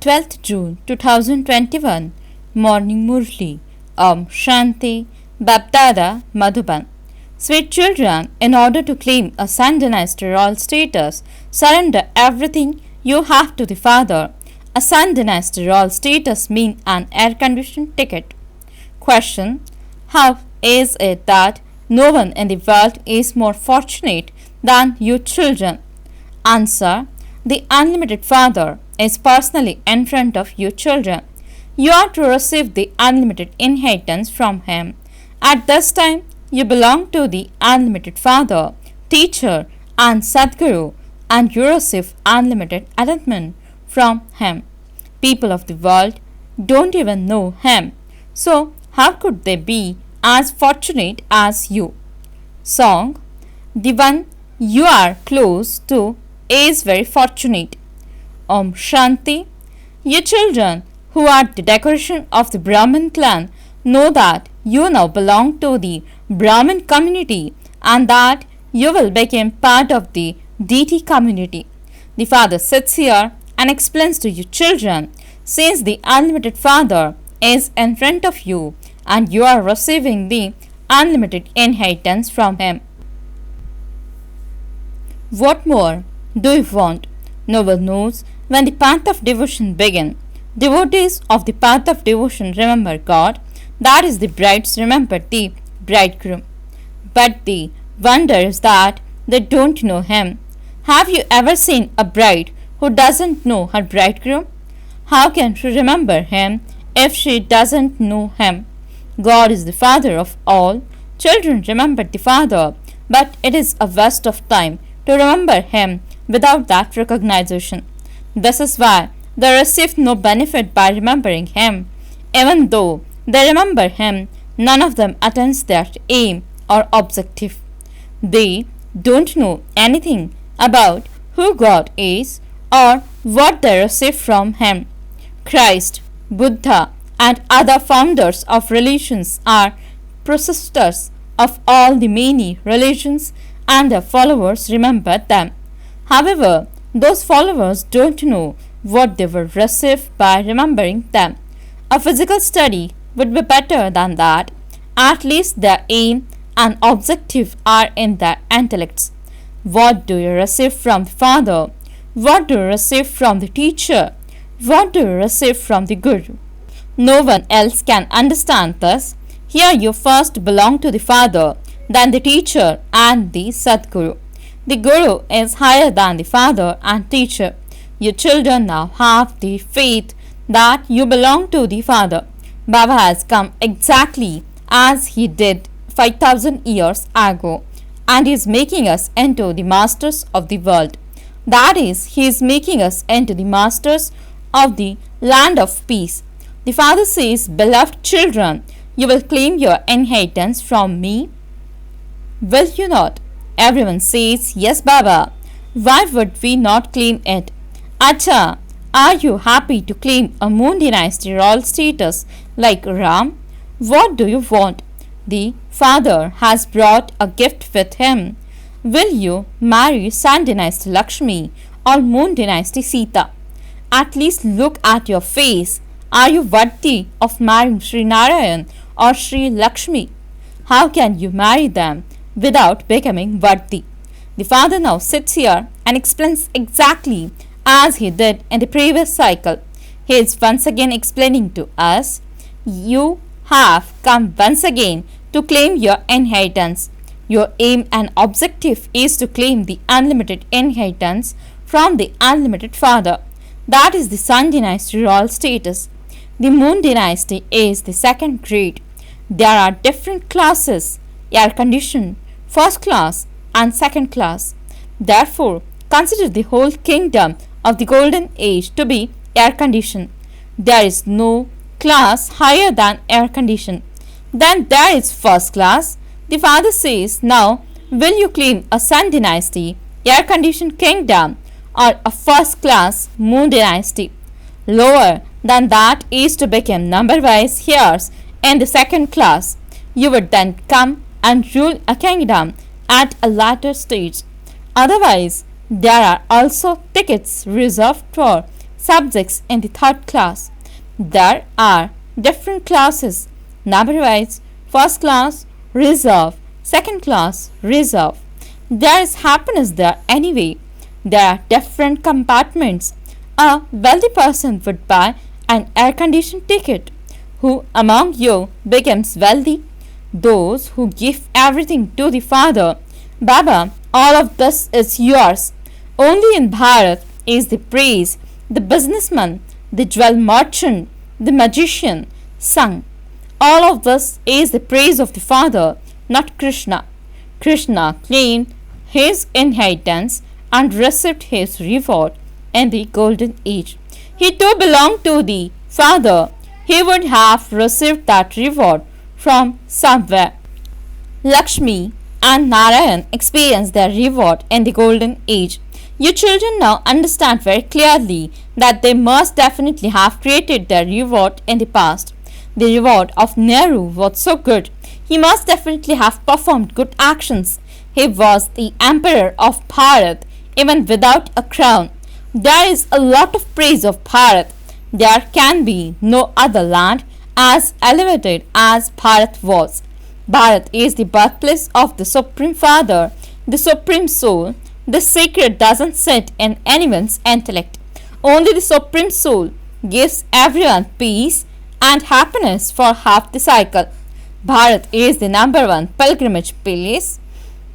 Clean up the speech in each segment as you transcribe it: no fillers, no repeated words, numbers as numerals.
12th June 2021 Morning Murli Shanti BapDada Madhuban. Sweet children, in order to claim a Sun Dynasty royal status, surrender everything you have to the Father. A Sun Dynasty royal status means an air-conditioned ticket. Question: how is it that no one in the world is more fortunate than you children? Answer: the unlimited Father is personally in front of you children. You are to receive the unlimited inheritance from Him. At this time, you belong to the unlimited Father, Teacher and Sadguru, and you receive unlimited enlightenment from Him. People of the world don't even know Him, so how could they be as fortunate as you? Song: the one you are close to is very fortunate. Om Shanti. You children who are the decoration of the Brahmin clan know that you now belong to the Brahmin community and that you will become part of the deity community. The Father sits here and explains to you children, since the unlimited Father is in front of you and you are receiving the unlimited inheritance from Him. What more do you want? No one knows when the path of devotion begins. Devotees of the path of devotion remember God, that is, the brides remember the bridegroom. But the wonder is that they don't know Him. Have you ever seen a bride who doesn't know her bridegroom? How can she remember Him if she doesn't know Him? God is the Father of all. Children remember the Father, but it is a waste of time to remember Him without that recognition. This is why they receive no benefit by remembering Him. Even though they remember Him, none of them attains their aim or objective. They don't know anything about who God is or what they receive from Him. Christ, Buddha, and other founders of religions are preceptors of all the many religions, and their followers remember them. However, those followers don't know what they will receive by remembering them. A physical study would be better than that. At least their aim and objective are in their intellects. What do you receive from the Father? What do you receive from the teacher? What do you receive from the Guru? No one else can understand this. Here you first belong to the Father, then the teacher and the Sadguru. The Guru is higher than the Father and teacher. You children now have the faith that you belong to the Father. Baba has come exactly as He did 5,000 years ago and is making us into the masters of the world. That is, He is making us into the masters of the land of peace. The Father says, beloved children, you will claim your inheritance from me. Will you not? Everyone says, yes, Baba. Why would we not claim it? Acha, are you happy to claim a Moon Dynasty royal status like Ram? What do you want? The Father has brought a gift with Him. Will you marry Sun Dynasty Lakshmi or Moon Dynasty Sita? At least look at your face. Are you worthy of marrying Sri Narayan or Sri Lakshmi? How can you marry them without becoming worthy? The Father now sits here and explains exactly as He did in the previous cycle. He is once again explaining to us, you have come once again to claim your inheritance. Your aim and objective is to claim the unlimited inheritance from the unlimited Father. That is the Sun Dynasty royal status. The Moon Dynasty is the second grade. There are different classes: air conditioned, first class, and second class. Therefore, consider the whole kingdom of the golden age to be air conditioned. There is no class higher than air conditioned. Then there is first class. The Father says, now will you claim a Sun Dynasty air conditioned kingdom or a first class Moon Dynasty? Lower than that is to become number wise heirs in the second class. You would then come and rule a kingdom at a later stage. Otherwise, there are also tickets reserved for subjects in the third class. There are different classes, number-wise: first class, reserve; second class, reserve. There is happiness there anyway. There are different compartments. A wealthy person would buy an air-conditioned ticket. Who among you becomes wealthy? Those who give everything to the Father. Baba, all of this is yours. Only in Bharat is the praise, the businessman, the jewel merchant, the magician, sung. All of this is the praise of the Father, not Krishna. Krishna claimed his inheritance and received his reward in the golden age. He too belonged to the Father. He would have received that reward from somewhere. Lakshmi and Narayan experienced their reward in the golden age. You children now understand very clearly that they must definitely have created their reward in the past. The reward of Nehru was so good. He must definitely have performed good actions. He was the emperor of Bharat even without a crown. There is a lot of praise of Bharat. There can be no other land as elevated as Bharat was. Bharat is the birthplace of the Supreme Father, the Supreme Soul. The secret doesn't sit in anyone's intellect. Only the Supreme Soul gives everyone peace and happiness for half the cycle. Bharat is the number one pilgrimage place.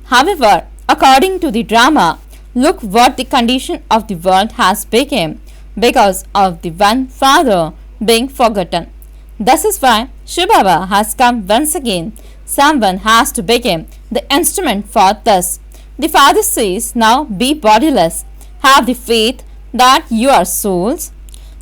However, according to the drama, look what the condition of the world has become because of the one Father being forgotten. This is why Shivbaba has come once again. Someone has to become the instrument for this. The Father says, now be bodiless. Have the faith that you are souls.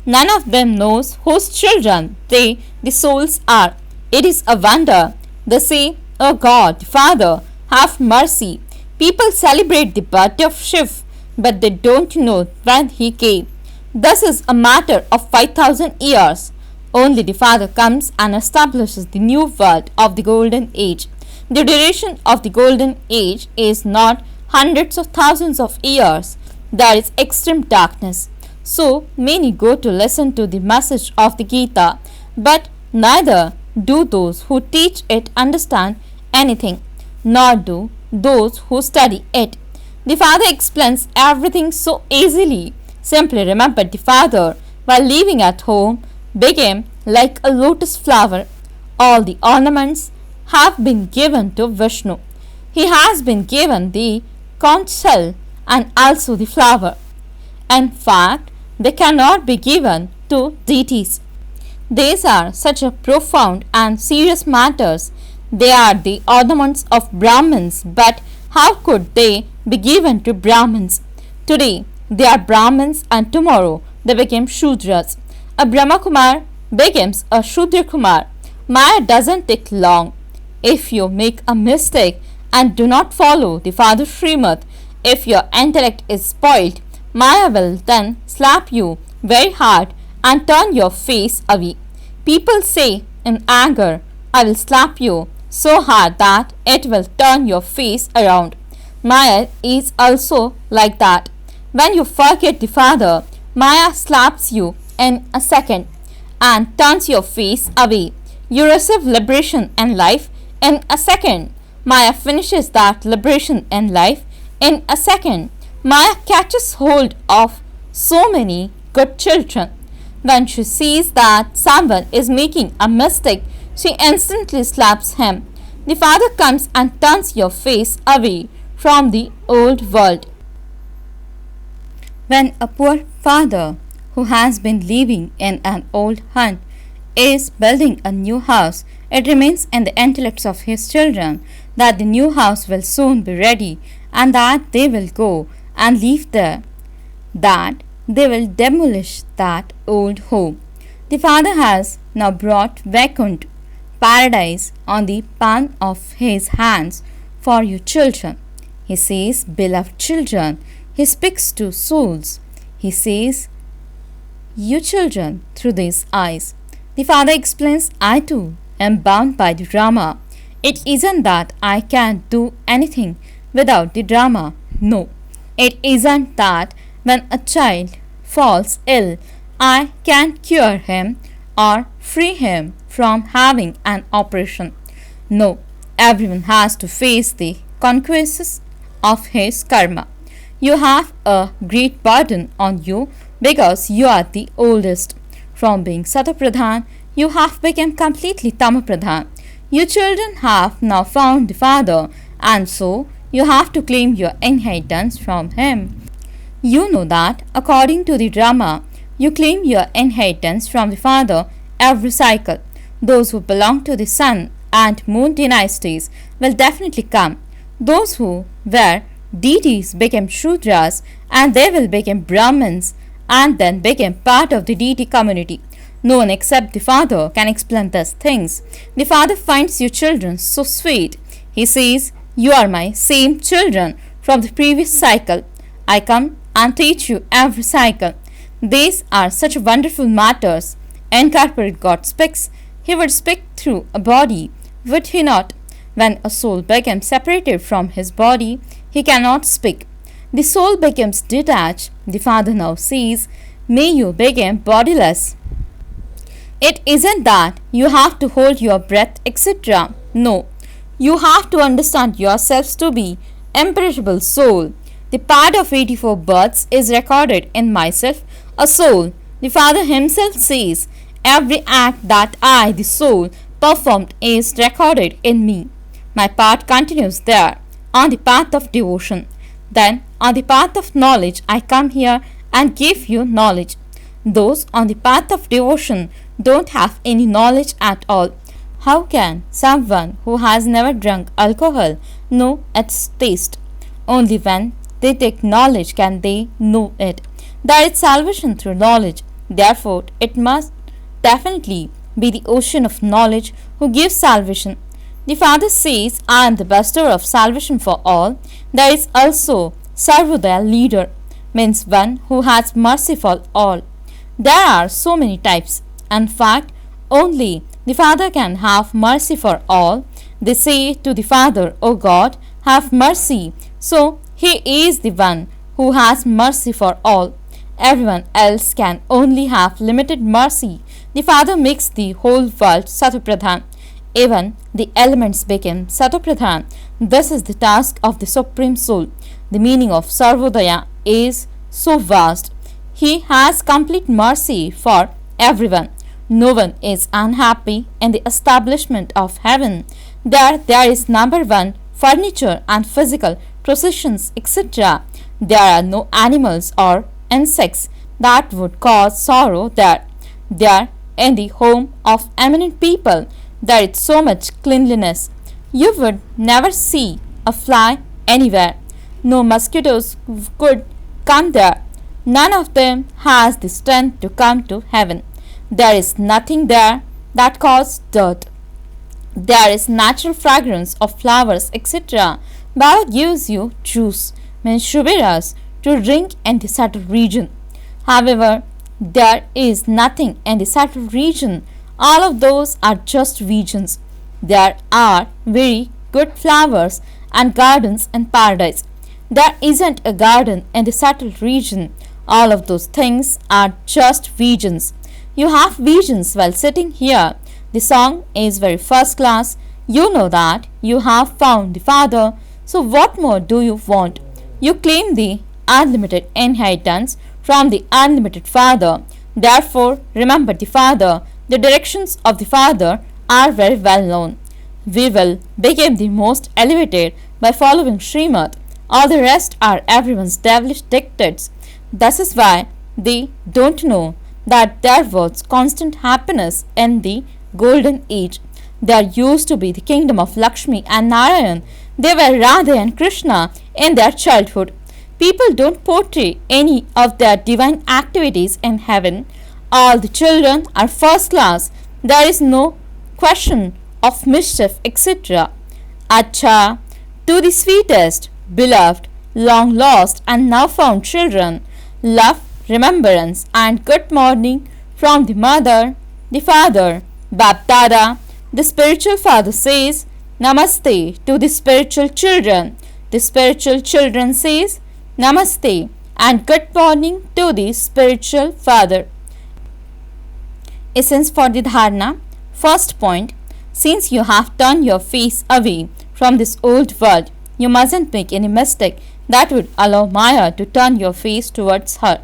None of them knows whose children they, the souls, are. It is a wonder. They say, O God, the Father, have mercy. People celebrate the birthday of Shiv, but they don't know when he came. This is a matter of 5,000 years. Only the Father comes and establishes the new world of the golden age. The duration of the golden age is not hundreds of thousands of years. There is extreme darkness. So many go to listen to the message of the Gita, but neither do those who teach it understand anything, nor do those who study it. The Father explains everything so easily. Simply remember the Father while living at home became like a lotus flower. All the ornaments have been given to Vishnu. He has been given the conch shell and also the flower. In fact, they cannot be given to deities. These are such a profound and serious matters. They are the ornaments of Brahmins, but how could they be given to Brahmins? Today they are Brahmins and tomorrow they became Shudras. A Brahma Kumar becomes a Shudra Kumar. Maya doesn't take long. If you make a mistake and do not follow the Father Srimad, if your intellect is spoiled, Maya will then slap you very hard and turn your face away. People say in anger, I will slap you so hard that it will turn your face around. Maya is also like that. When you forget the Father, Maya slaps you in a second and turns your face away. You receive liberation and life in a second. Maya finishes that liberation and life in a second. Maya catches hold of so many good children. When she sees that someone is making a mistake, she instantly slaps him. The Father comes and turns your face away from the old world. When a poor father who has been living in an old hut is building a new house, it remains in the intellects of his children that the new house will soon be ready and that they will go and live there, that they will demolish that old home. The Father has now brought Vaikunt, paradise, on the palm of his hands for you children. He says, beloved children. He speaks to souls. He says, you children, through these eyes. The Father explains, I too am bound by the drama. It isn't that I can't do anything without the drama. No, it isn't that when a child falls ill, I can cure him or free him from having an operation. No, everyone has to face the consequences of his karma. You have a great burden on you because you are the oldest. From being Satapradhan, you have become completely Tamapradhan. Your children have now found the father, and so you have to claim your inheritance from him. You know that, according to the drama, you claim your inheritance from the father every cycle. Those who belong to the sun and moon dynasties will definitely come. Those who were deities became Shudras, and they will become Brahmins and then became part of the deity community. No one except the father can explain these things. The father finds your children so sweet. He says, "You are my same children from the previous cycle. I come and teach you every cycle." These are such wonderful matters. Incorporate God speaks. He would speak through a body, would he not? When a soul becomes separated from his body, he cannot speak. The soul becomes detached. The Father now says, "May you become bodiless." It isn't that you have to hold your breath, etc. No, you have to understand yourselves to be imperishable soul. The part of 84 births is recorded in myself, a soul. The Father himself says, "Every act that I, the soul, performed is recorded in me." My part continues there, on the path of devotion. Then, on the path of knowledge, I come here and give you knowledge. Those on the path of devotion don't have any knowledge at all. How can someone who has never drunk alcohol know its taste? Only when they take knowledge can they know it. There is salvation through knowledge. Therefore, it must definitely be the ocean of knowledge who gives salvation. The Father says, "I am the bestower of salvation for all." There is also Sarvodaya leader, means one who has mercy for all. There are so many types. In fact, only the Father can have mercy for all. They say to the Father, "O God, have mercy." So he is the one who has mercy for all. Everyone else can only have limited mercy. The Father makes the whole world Satapradhan. Even the elements became Satapradhan. This is the task of the Supreme Soul. The meaning of Sarvodaya is so vast. He has complete mercy for everyone. No one is unhappy in the establishment of heaven. There is number one, furniture and physical processions, etc. There are no animals or insects that would cause sorrow there. There, in the home of eminent people, there is so much cleanliness. You would never see a fly anywhere. No mosquitoes could come there. None of them has the strength to come to heaven. There is nothing there that causes dirt. There is natural fragrance of flowers, etc. Baba gives you juice, means shubiras, to drink in the subtle region. However, there is nothing in the subtle region. All of those are just regions. There are very good flowers and gardens in paradise. There isn't a garden in the subtle region. All of those things are just visions. You have visions while sitting here. The song is very first class. You know that you have found the Father. So what more do you want? You claim the unlimited inheritance from the unlimited Father. Therefore, remember the Father. The directions of the Father are very well known. We will become the most elevated by following Srimad. All the rest are everyone's devilish dictates. This is why they don't know that there was constant happiness in the golden age. There used to be the kingdom of Lakshmi and Narayan. They were Radha and Krishna in their childhood. People don't portray any of their divine activities in heaven. All the children are first class. There is no question of mischief, etc. Acha, to the sweetest, beloved, long lost and now found children, love, remembrance and good morning from the mother, the father, BapDada. The spiritual father says, "Namaste" to the spiritual children. The spiritual children says, "Namaste" and good morning to the spiritual father. Essence for the dharana. First point, since you have turned your face away from this old world, you mustn't make any mistake that would allow Maya to turn your face towards her.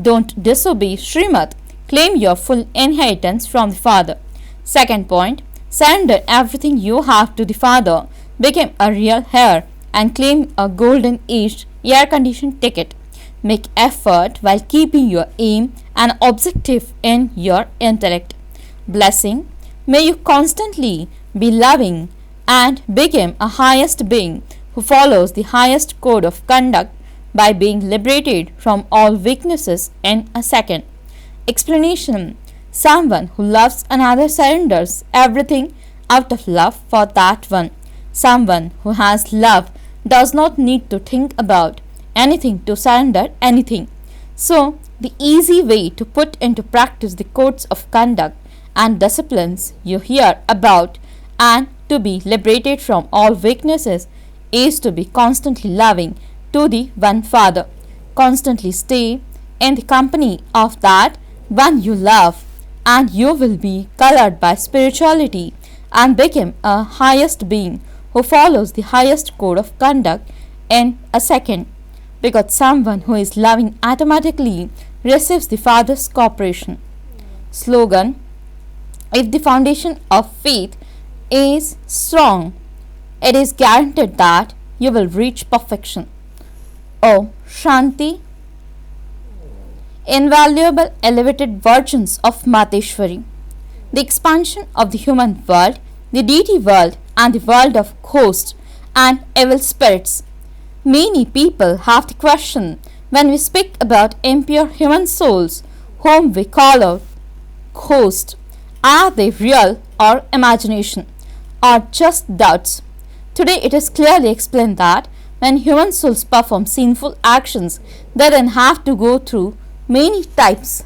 Don't disobey Srimad. Claim your full inheritance from the Father. Second point, surrender everything you have to the Father. Become a real heir and claim a golden aged air-conditioned ticket. Make effort while keeping your aim and objective in your intellect. Blessing. May you constantly be loving and become a highest being who follows the highest code of conduct by being liberated from all weaknesses in a second. Explanation. Someone who loves another surrenders everything out of love for that one. Someone who has love does not need to think about anything to surrender anything. So, the easy way to put into practice the codes of conduct and disciplines you hear about and to be liberated from all weaknesses is to be constantly loving to the one Father. Constantly stay in the company of that one you love, and you will be colored by spirituality and become a highest being who follows the highest code of conduct in a second, because someone who is loving automatically receives the Father's cooperation. Slogan. If the foundation of faith is strong, it is guaranteed that you will reach perfection. Oh, Shanti. Invaluable elevated versions of Mateshwari. The expansion of the human world, the deity world, and the world of ghosts and evil spirits. Many people have the question when we speak about impure human souls, whom we call out ghosts. Are they real or imagination, or just doubts? Today it is clearly explained that when human souls perform sinful actions, they then have to go through many types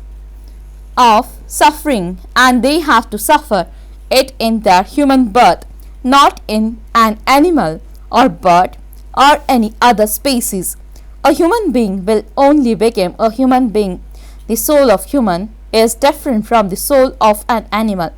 of suffering, and they have to suffer it in their human birth, not in an animal or bird or any other species. A human being will only become a human being. The soul of human is different from the soul of an animal.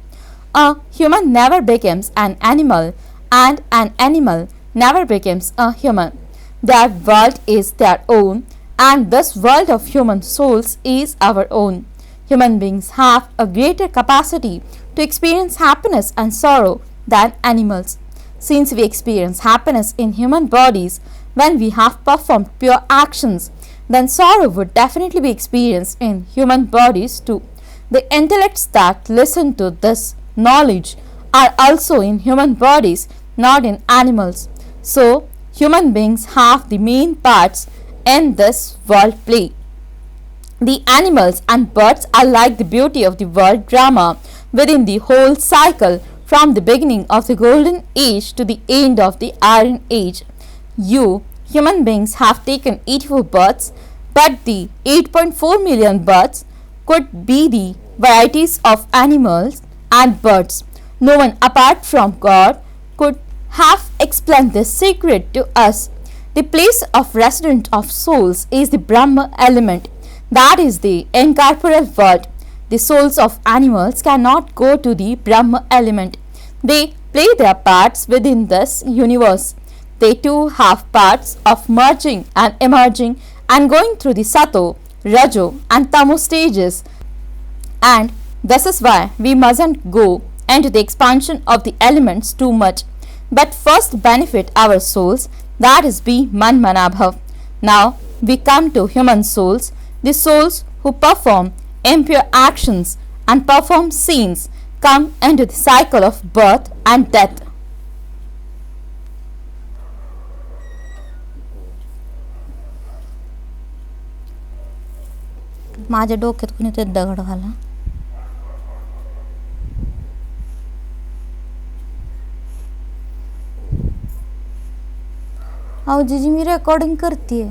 A human never becomes an animal, and an animal never becomes a human. Their world is their own, and this world of human souls is our own. Human beings have a greater capacity to experience happiness and sorrow than animals. Since we experience happiness in human bodies when we have performed pure actions, then sorrow would definitely be experienced in human bodies too. The intellects that listen to this knowledge are also in human bodies, not in animals. So, human beings have the main parts in this world play. The animals and birds are like the beauty of the world drama within the whole cycle from the beginning of the golden age to the end of the iron age. You, human beings, have taken 84 births, but the 8.4 million births could be the varieties of animals and birds. No one apart from God could have explained this secret to us. The place of residence of souls is the Brahma element, that is the incorporeal world. The souls of animals cannot go to the Brahma element. They play their parts within this universe. They too have parts of merging and emerging and going through the Sato, Rajo and Tamo stages. And this is why we mustn't go into the expansion of the elements too much, but first benefit our souls, that is be Manmanabhav. Now we come to human souls, the souls who perform impure actions and perform sins come into the cycle of birth and death. माझ्या डोक्यात कुणी ते दगड घाला. अहो जीजी मी recording करते.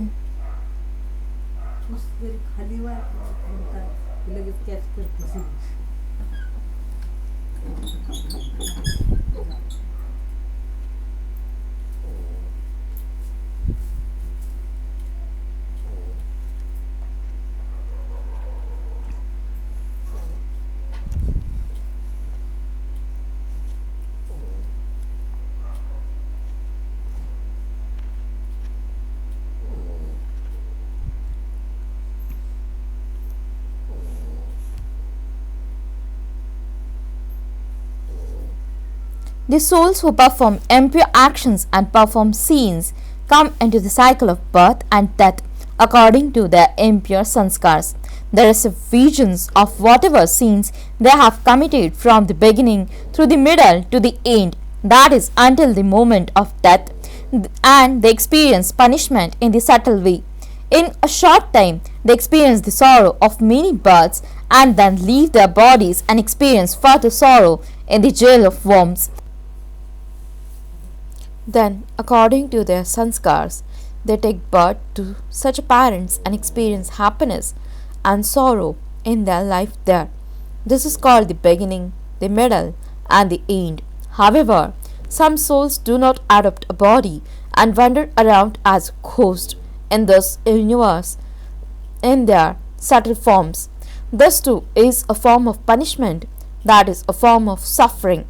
The souls who perform impure actions and perform sins come into the cycle of birth and death according to their impure sanskars. They receive visions of whatever sins they have committed from the beginning through the middle to the end, that is, until the moment of death, and they experience punishment in the subtle way. In a short time, they experience the sorrow of many births and then leave their bodies and experience further sorrow in the jail of worms. Then, according to their sanskars, they take birth to such parents and experience happiness and sorrow in their life there. This is called the beginning, the middle, and the end. However, some souls do not adopt a body and wander around as ghosts in this universe in their subtle forms. This too is a form of punishment, that is, a form of suffering.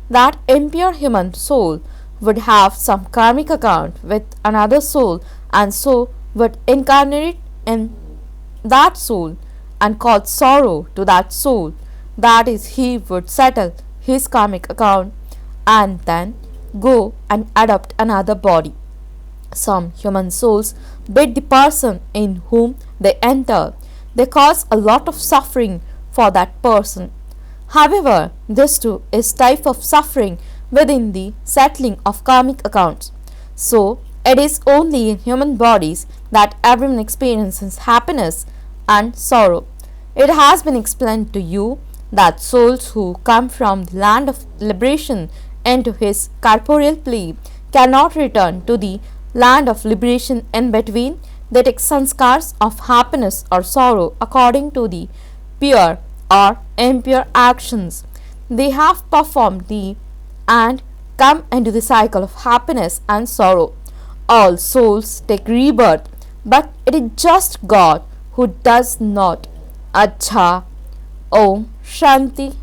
That impure human soul would have some karmic account with another soul and so would incarnate in that soul and cause sorrow to that soul. That is, he would settle his karmic account and then go and adopt another body. Some human souls beat the person in whom they enter. They cause a lot of suffering for that person. However, this too is type of suffering within the settling of karmic accounts. So, it is only in human bodies that everyone experiences happiness and sorrow. It has been explained to you that souls who come from the land of liberation into his corporeal plane cannot return to the land of liberation in between. They take sanskars of happiness or sorrow according to the pure or impure actions they have performed and come into the cycle of happiness and sorrow. All souls take rebirth, but it is just God who does not. Acha. Om Shanti.